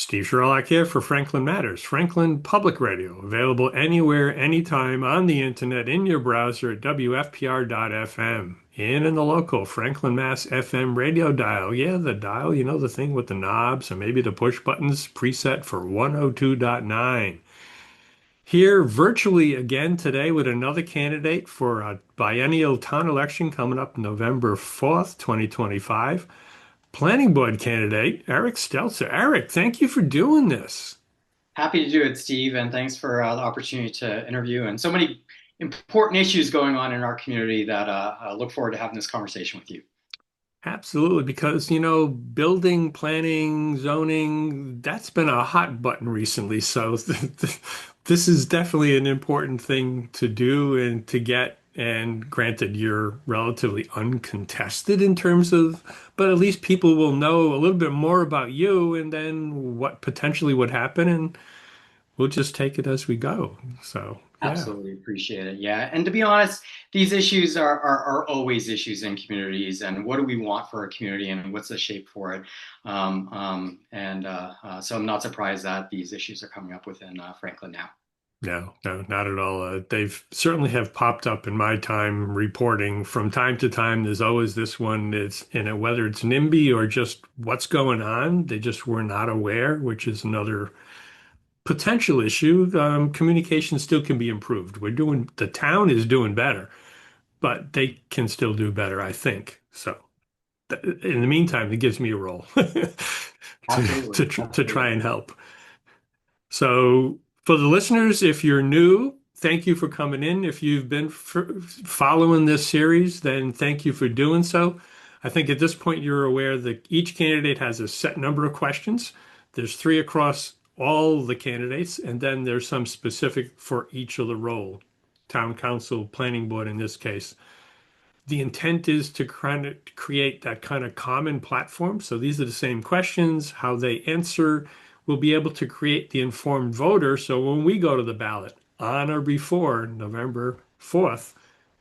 Steve Sherlock here for Franklin Matters, Franklin Public Radio, available anywhere, anytime on the internet in your browser at WFPR.FM. In the local Franklin, Mass FM radio dial. Yeah, the dial, the thing with the knobs and maybe the push buttons preset for 102.9. Here virtually again today with another candidate for a biennial town election coming up November 4th, 2025. Planning board candidate Eric Steltzer. Eric, thank you for doing this. Happy to do it, Steve, and thanks for the opportunity to interview. And so many important issues going on in our community that I look forward to having this conversation with you. Absolutely, because building, planning, zoning, that's been a hot button recently. So this is definitely an important thing to do and to get. And granted, you're relatively uncontested in terms of, but at least people will know a little bit more about you and then what potentially would happen, and we'll just take it as we go. So, yeah. Absolutely appreciate it. Yeah. And to be honest, these issues are always issues in communities. And what do we want for a community and what's the shape for it? So I'm not surprised that these issues are coming up within Franklin now. No, no, not at all. They've certainly have popped up in my time reporting from time to time. There's always this one. It's whether it's NIMBY or just what's going on. They just were not aware, which is another potential issue. Communication still can be improved. The town is doing better, but they can still do better, I think. So in the meantime, it gives me a role to Absolutely. to try Absolutely. and help. So, for the listeners, if you're new, thank you for coming in. If you've been following this series, then thank you for doing so. I think at this point you're aware that each candidate has a set number of questions. There's three across all the candidates, and then there's some specific for each of the role, town council, planning board in this case. The intent is to kind of create that kind of common platform. So these are the same questions, how they answer. We'll be able to create the informed voter. So when we go to the ballot on or before November 4th,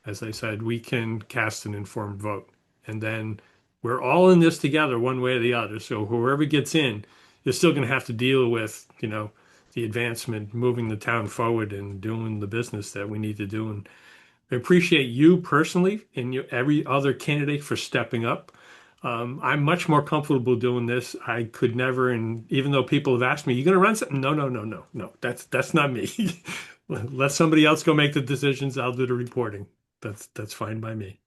as I said, we can cast an informed vote. And then we're all in this together one way or the other. So whoever gets in is still going to have to deal with, the advancement, moving the town forward and doing the business that we need to do. And I appreciate you personally and every other candidate for stepping up. I'm much more comfortable doing this. I could never, and even though people have asked me, "You going to run something?" No, no, no, no, no. That's not me. Let somebody else go make the decisions. I'll do the reporting. That's fine by me.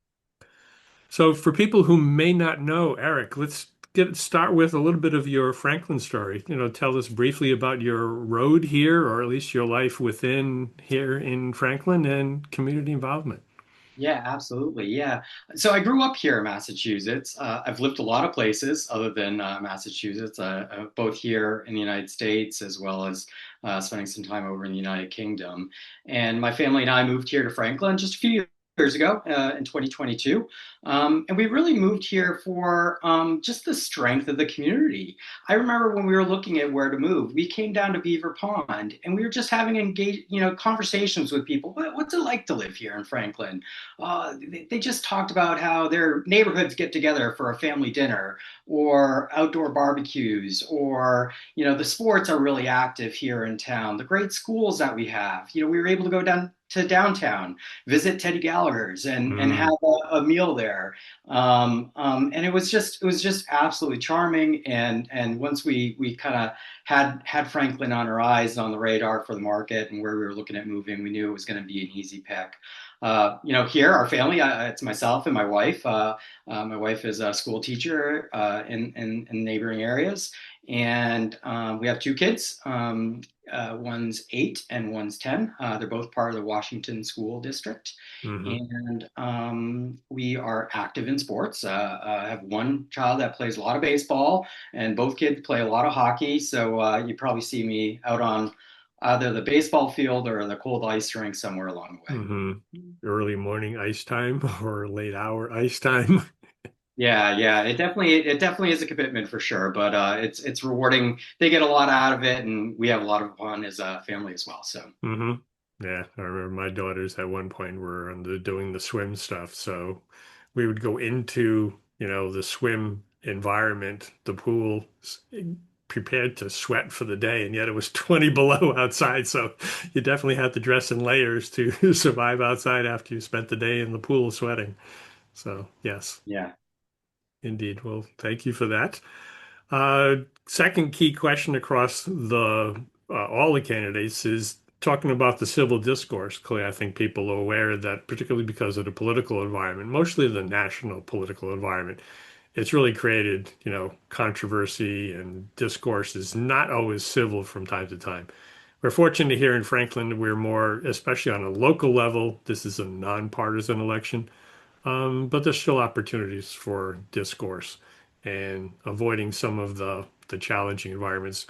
So for people who may not know, Eric, let's start with a little bit of your Franklin story. Tell us briefly about your road here, or at least your life within here in Franklin and community involvement. Yeah, absolutely. Yeah. So I grew up here in Massachusetts. I've lived a lot of places other than Massachusetts, both here in the United States as well as spending some time over in the United Kingdom. And my family and I moved here to Franklin just a few years ago in 2022. And we really moved here for just the strength of the community. I remember when we were looking at where to move, we came down to Beaver Pond and we were just having conversations with people. What's it like to live here in Franklin? They just talked about how their neighborhoods get together for a family dinner or outdoor barbecues, or the sports are really active here in town, the great schools that we have. We were able to go down to downtown, visit Teddy Gallagher's and have Mm, a meal there. And it was just absolutely charming. And once we kind of had Franklin on our eyes and on the radar for the market and where we were looking at moving, we knew it was going to be an easy pick. Here, our family, it's myself and my wife. My wife is a school teacher in neighboring areas, and we have two kids. One's 8 and one's 10. They're both part of the Washington School District, hmm and we are active in sports. I have one child that plays a lot of baseball, and both kids play a lot of hockey. So you probably see me out on either the baseball field or the cold ice rink somewhere along the way. hmm Early morning ice time or late hour ice time. Yeah, yeah, it definitely is a commitment for sure, but it's rewarding. They get a lot out of it, and we have a lot of fun as a family as well. So hmm Yeah, I remember my daughters at one point were doing the swim stuff. So we would go into, the swim environment, the pool prepared to sweat for the day, and yet it was 20 below outside. So you definitely had to dress in layers to survive outside after you spent the day in the pool sweating. So yes, Yeah. indeed. Well, thank you for that. Uh, Second key question across the all the candidates is talking about the civil discourse. Clearly, I think people are aware that, particularly because of the political environment, mostly the national political environment, it's really created, controversy, and discourse is not always civil from time to time. We're fortunate here in Franklin, we're more, especially on a local level, this is a nonpartisan election, but there's still opportunities for discourse and avoiding some of the challenging environments.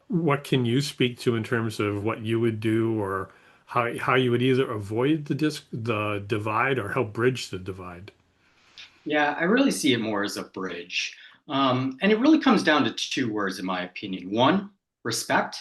What can you speak to in terms of what you would do, or how you would either avoid the divide or help bridge the divide? Yeah, I really see it more as a bridge. And it really comes down to two words, in my opinion. One, respect.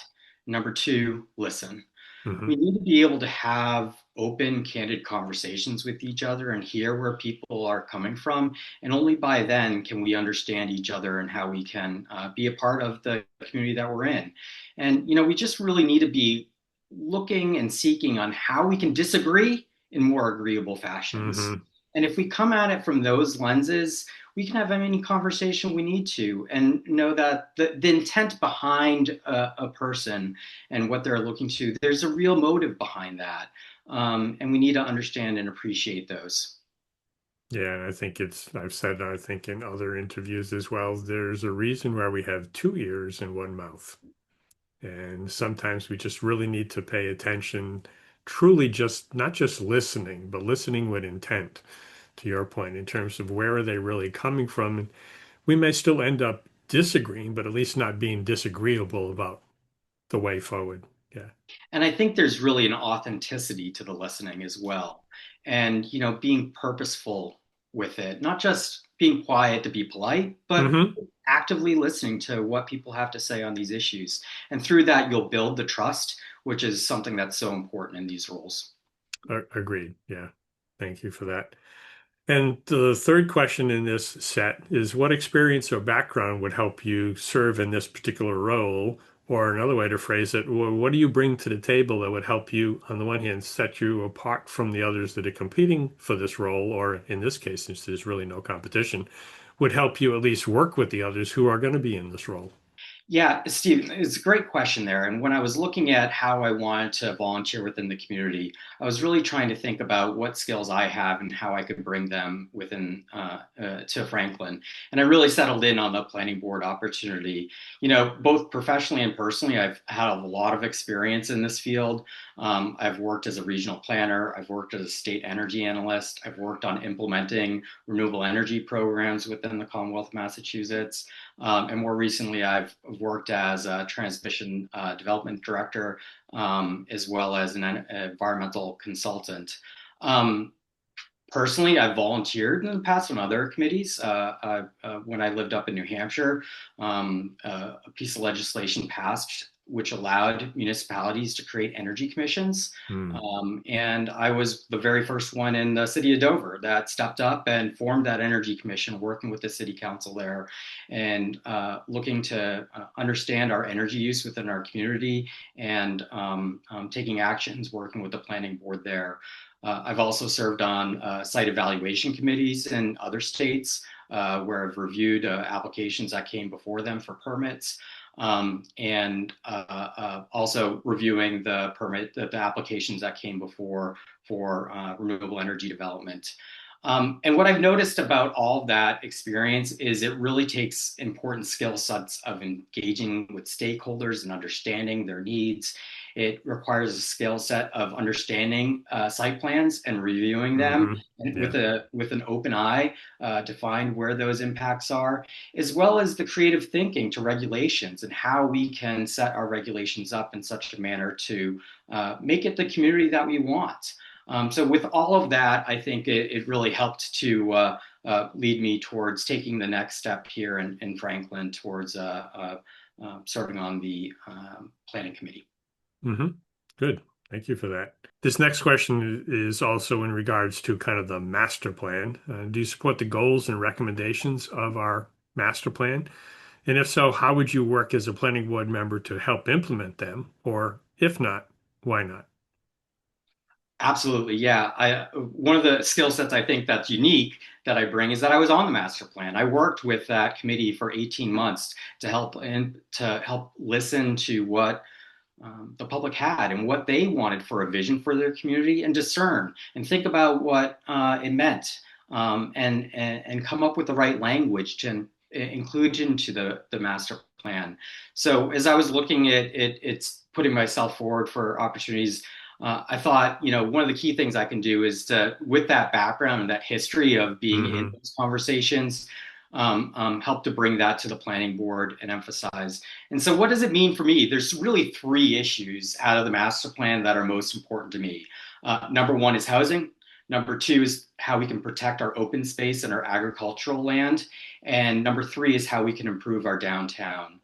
Number two, listen. We Hmm. need to be able to have open, candid conversations with each other and hear where people are coming from. And only by then can we understand each other and how we can be a part of the community that we're in. And, we just really need to be looking and seeking on how we can disagree in more agreeable fashions. Hmm. And if we come at it from those lenses, we can have any conversation we need to and know that the intent behind a person and what they're looking to, there's a real motive behind that. And we need to understand and appreciate those. Yeah, and I think I've said, I think in other interviews as well, there's a reason why we have two ears and one mouth. And sometimes we just really need to pay attention, truly just not just listening, but listening with intent, to your point, in terms of where are they really coming from. And we may still end up disagreeing, but at least not being disagreeable about the way forward. Yeah. And I think there's really an authenticity to the listening as well. And, being purposeful with it, not just being quiet to be polite, but Hmm. actively listening to what people have to say on these issues. And through that, you'll build the trust, which is something that's so important in these roles. Agreed. Yeah. Thank you for that. And the third question in this set is, what experience or background would help you serve in this particular role? Or another way to phrase it, what do you bring to the table that would help you, on the one hand, set you apart from the others that are competing for this role, or in this case, since there's really no competition, would help you at least work with the others who are going to be in this role? Yeah, Steve, it's a great question there. And when I was looking at how I wanted to volunteer within the community, I was really trying to think about what skills I have and how I could bring them within to Franklin. And I really settled in on the planning board opportunity. Both professionally and personally, I've had a lot of experience in this field. I've worked as a regional planner. I've worked as a state energy analyst. I've worked on implementing renewable energy programs within the Commonwealth of Massachusetts. And more recently, I've worked as a transmission development director, as well as an environmental consultant. Um, Personally, I've volunteered in the past on other committees. When I lived up in New Hampshire, a piece of legislation passed which allowed municipalities to create energy commissions. Hmm. And I was the very first one in the city of Dover that stepped up and formed that energy commission, working with the city council there and looking to understand our energy use within our community and taking actions, working with the planning board there. I've also served on site evaluation committees in other states where I've reviewed applications that came before them for permits. And also reviewing the applications that came before for renewable energy development. And what I've noticed about all of that experience is it really takes important skill sets of engaging with stakeholders and understanding their needs. It requires a skill set of understanding site plans and reviewing them Hmm. and Yeah. with an open eye to find where those impacts are, as well as the creative thinking to regulations and how we can set our regulations up in such a manner to make it the community that we want. So with all of that, I think it really helped to lead me towards taking the next step here in Franklin towards serving on the planning committee. Hmm. Good. Thank you for that. This next question is also in regards to kind of the master plan. Do you support the goals and recommendations of our master plan? And if so, how would you work as a planning board member to help implement them? Or if not, why not? Absolutely, yeah. One of the skill sets I think that's unique that I bring is that I was on the master plan. I worked with that committee for 18 months to help listen to what the public had and what they wanted for a vision for their community, and discern and think about what it meant, and come up with the right language to include into the master plan. So as I was looking at it, it's putting myself forward for opportunities. I thought, one of the key things I can do is to, with that background and that history of being in Hmm. those conversations, help to bring that to the planning board and emphasize. And so, what does it mean for me? There's really three issues out of the master plan that are most important to me. Number one is housing. Number two is how we can protect our open space and our agricultural land. And number three is how we can improve our downtown.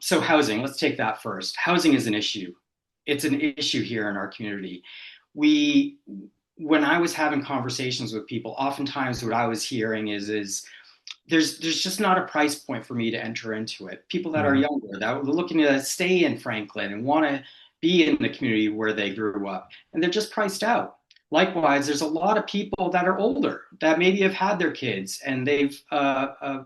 So, housing, let's take that first. Housing is an issue. It's an issue here in our community. We, when I was having conversations with people, oftentimes what I was hearing is there's just not a price point for me to enter into it. People that are Hmm. younger that are looking to stay in Franklin and want to be in the community where they grew up, and they're just priced out. Likewise, there's a lot of people that are older that maybe have had their kids and they've uh,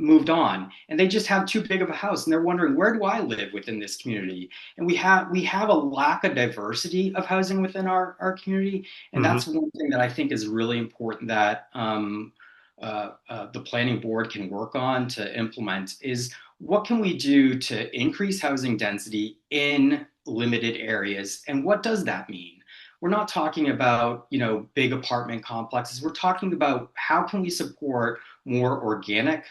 moved on, and they just have too big of a house, and they're wondering, where do I live within this community? And we have a lack of diversity of housing within our community, and Hmm. that's one thing that I think is really important that the planning board can work on to implement is what can we do to increase housing density in limited areas, and what does that mean? We're not talking about big apartment complexes. We're talking about how can we support more organic,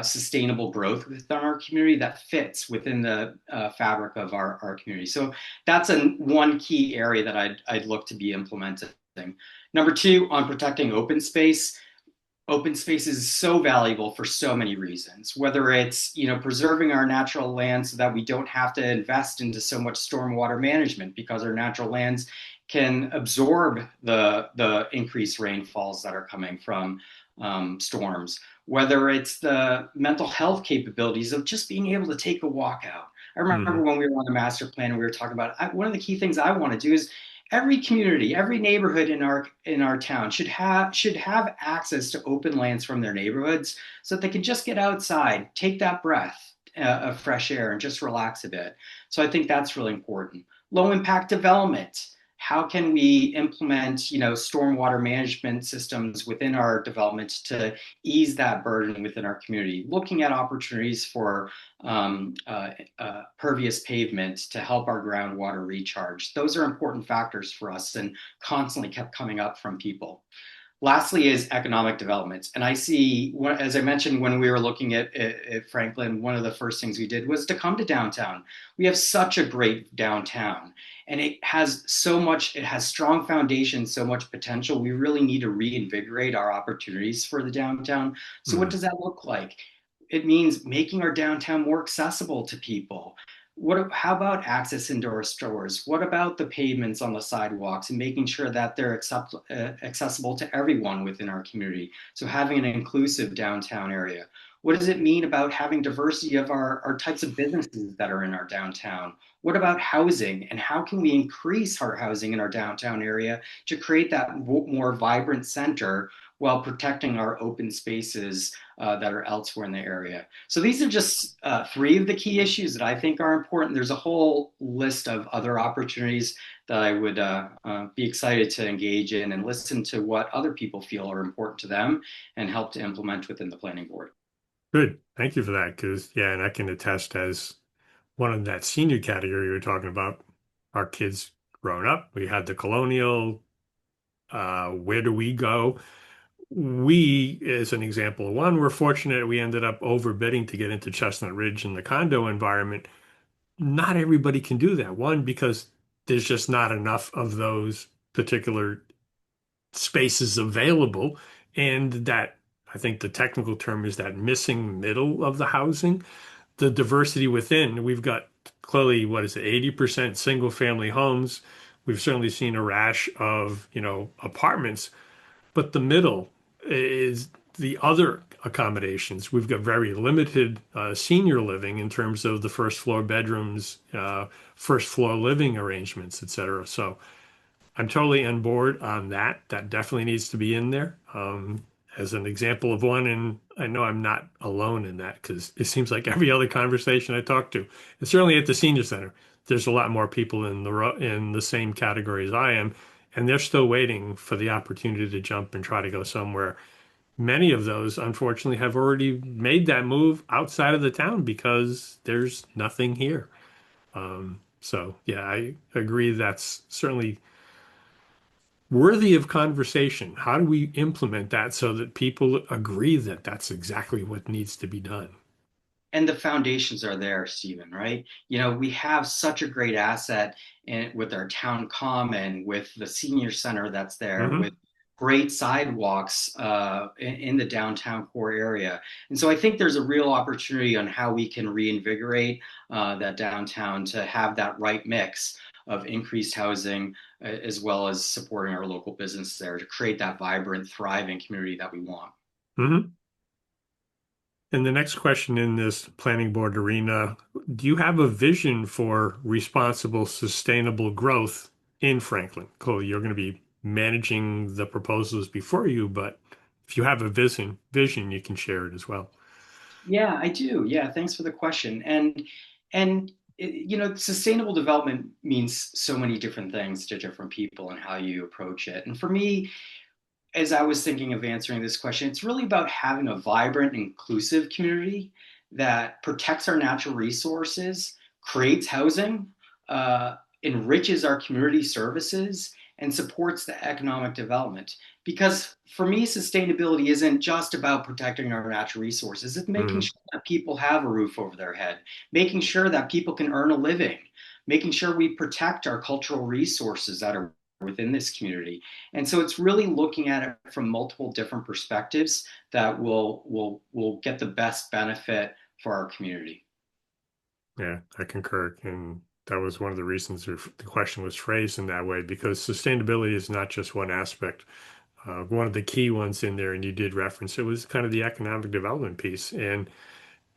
sustainable growth within our community that fits within the fabric of our community. So that's one key area that I'd look to be implementing. Number two, on protecting open space is so valuable for so many reasons, whether it's preserving our natural lands so that we don't have to invest into so much stormwater management because our natural lands can absorb the increased rainfalls that are coming from storms, whether it's the mental health capabilities of just being able to take a walk out. I remember Hmm. when we were on the master plan and we were talking about one of the key things I want to do is every community, every neighborhood in our town should have access to open lands from their neighborhoods so that they can just get outside, take that breath of fresh air, and just relax a bit. So I think that's really important. Low impact development. How can we implement, stormwater management systems within our development to ease that burden within our community? Looking at opportunities for pervious pavement to help our groundwater recharge. Those are important factors for us and constantly kept coming up from people. Lastly is economic development. And I see, as I mentioned, when we were looking at Franklin, one of the first things we did was to come to downtown. We have such a great downtown, and it has strong foundation, so much potential. We really need to reinvigorate our opportunities for the downtown. So what Hmm. does that look like? It means making our downtown more accessible to people. How about access into our stores? What about the pavements on the sidewalks and making sure that they're accessible to everyone within our community? So having an inclusive downtown area. What does it mean about having diversity of our types of businesses that are in our downtown? What about housing, and how can we increase our housing in our downtown area to create that more vibrant center while protecting our open spaces that are elsewhere in the area? So these are just three of the key issues that I think are important. There's a whole list of other opportunities that I would be excited to engage in and listen to what other people feel are important to them and help to implement within the planning board. Good. Thank you for that. Because, yeah, and I can attest as one of that senior category you were talking about, our kids growing up, we had the colonial, where do we go? We, as an example of one, we're fortunate we ended up overbidding to get into Chestnut Ridge in the condo environment. Not everybody can do that. One, because there's just not enough of those particular spaces available. And that, I think the technical term is that missing middle of the housing, the diversity within. We've got clearly, what is it, 80% single family homes. We've certainly seen a rash of, apartments, but the middle is the other accommodations. We've got very limited senior living in terms of the first floor bedrooms, first floor living arrangements, et cetera. So I'm totally on board on that. That definitely needs to be in there. As an example of one, and I know I'm not alone in that because it seems like every other conversation I talk to, and certainly at the senior center, there's a lot more people in the same category as I am, and they're still waiting for the opportunity to jump and try to go somewhere. Many of those, unfortunately, have already made that move outside of the town because there's nothing here. So yeah, I agree. That's certainly worthy of conversation. How do we implement that so that people agree that that's exactly what needs to be done? And the foundations are there, Stephen, right? We have such a great asset with our town common, with the senior center that's there, with Hmm. great sidewalks in the downtown core area. And so I think there's a real opportunity on how we can reinvigorate that downtown to have that right mix of increased housing as well as supporting our local business there to create that vibrant, thriving community that we want. Hmm. And the next question in this planning board arena, do you have a vision for responsible, sustainable growth in Franklin? Chloe, you're going to be managing the proposals before you, but if you have a vision, you can share it as well. Yeah, I do. Yeah, thanks for the question. Sustainable development means so many different things to different people and how you approach it. And for me, as I was thinking of answering this question, it's really about having a vibrant, inclusive community that protects our natural resources, creates housing, enriches our community services, and supports the economic development. Because for me, sustainability isn't just about protecting our natural resources, it's making Hmm. sure that people have a roof over their head, making sure that people can earn a living, making sure we protect our cultural resources that are within this community. And so it's really looking at it from multiple different perspectives that will get the best benefit for our community. Yeah, I concur. And that was one of the reasons the question was phrased in that way, because sustainability is not just one aspect. One of the key ones in there, and you did reference it, was kind of the economic development piece. And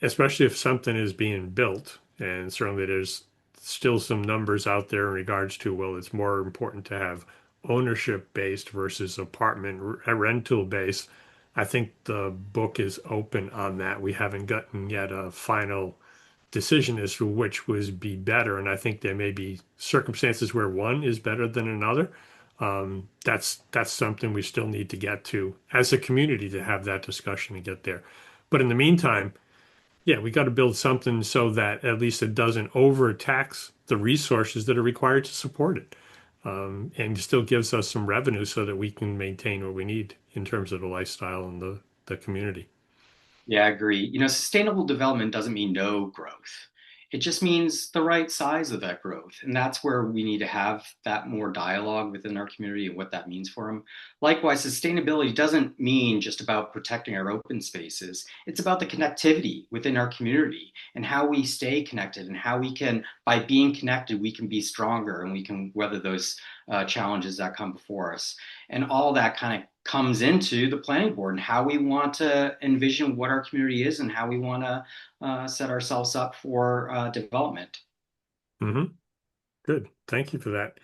especially if something is being built, and certainly there's still some numbers out there in regards to, well, it's more important to have ownership based versus apartment rental based. I think the book is open on that. We haven't gotten yet a final decision as to which would be better. And I think there may be circumstances where one is better than another. That's something we still need to get to as a community to have that discussion and get there. But in the meantime, yeah, we got to build something so that at least it doesn't overtax the resources that are required to support it, and still gives us some revenue so that we can maintain what we need in terms of the lifestyle and the community. Yeah, I agree. Sustainable development doesn't mean no growth. It just means the right size of that growth. And that's where we need to have that more dialogue within our community and what that means for them. Likewise, sustainability doesn't mean just about protecting our open spaces. It's about the connectivity within our community and how we stay connected and how we can, by being connected, we can be stronger and we can weather those challenges that come before us. And all that kind of comes into the planning board and how we want to envision what our community is and how we want to set ourselves up for development. Hmm. Good. Thank you for that.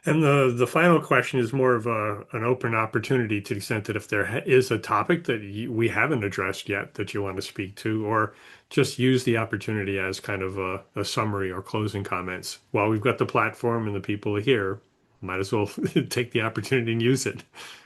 And the final question is more of an open opportunity to the extent that if there is a topic that we haven't addressed yet that you want to speak to, or just use the opportunity as kind of a summary or closing comments. While we've got the platform and the people here, might as well take the opportunity and use it.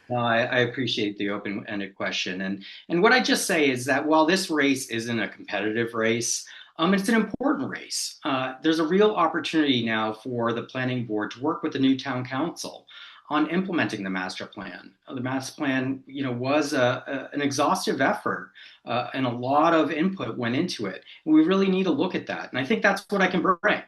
No, I appreciate the open-ended question, and what I just say is that while this race isn't a competitive race, it's an important race. There's a real opportunity now for the planning board to work with the new town council on implementing the master plan. The master plan, was an exhaustive effort, and a lot of input went into it. We really need to look at that, and I think that's what I can bring.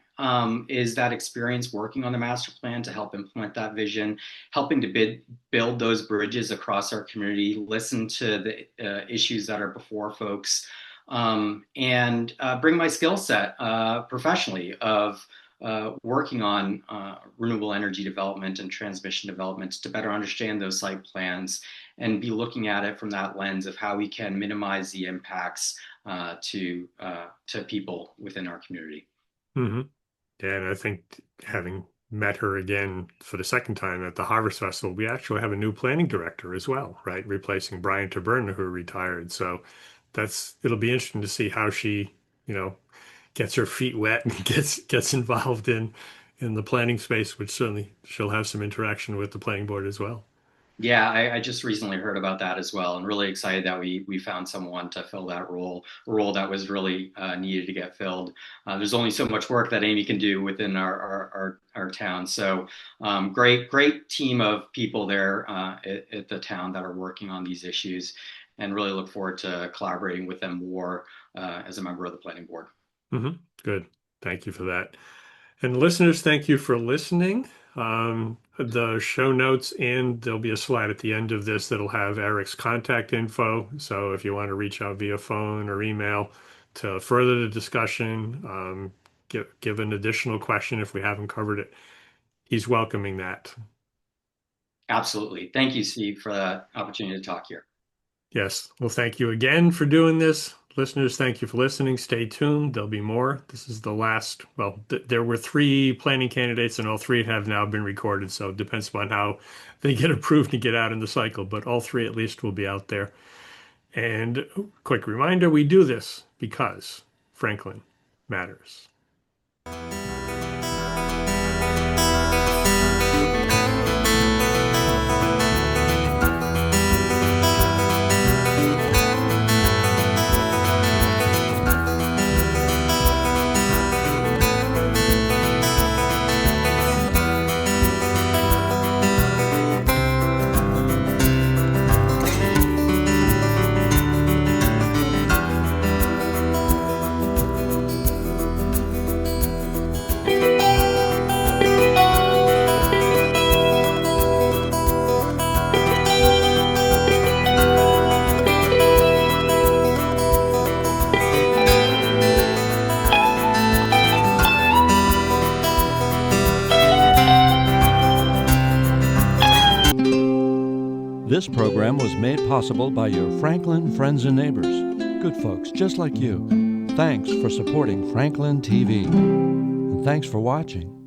Is that experience working on the master plan to help implement that vision, helping to build those bridges across our community, listen to the issues that are before folks, and bring my skill set professionally of working on renewable energy development and transmission development to better understand those site plans and be looking at it from that lens of how we can minimize the impacts to people within our community. Hmm. Yeah, and I think having met her again for the second time at the Harvest Festival, we actually have a new planning director as well, right? Replacing Brian Taberna, who retired. So it'll be interesting to see how she, you know, gets her feet wet and gets involved in the planning space, which certainly she'll have some interaction with the planning board as well. Yeah, I just recently heard about that as well, and really excited that we found someone to fill that role, a role that was really needed to get filled. There's only so much work that Amy can do within our town. So great team of people there at the town that are working on these issues, and really look forward to collaborating with them more as a member of the planning board. Hmm. Good. Thank you for that. And listeners, thank you for listening. The show notes, and there'll be a slide at the end of this that'll have Eric's contact info. So if you want to reach out via phone or email to further the discussion, give an additional question if we haven't covered it, he's welcoming that. Absolutely. Thank you, Steve, for the opportunity to talk here. Yes. Well, thank you again for doing this. Listeners, thank you for listening. Stay tuned. There'll be more. This is the last. Well, there were three planning candidates, and all three have now been recorded. So it depends upon how they get approved to get out in the cycle. But all three at least will be out there. And quick reminder, we do this because Franklin matters. This program was made possible by your Franklin friends and neighbors, good folks just like you. Thanks for supporting Franklin TV. And thanks for watching.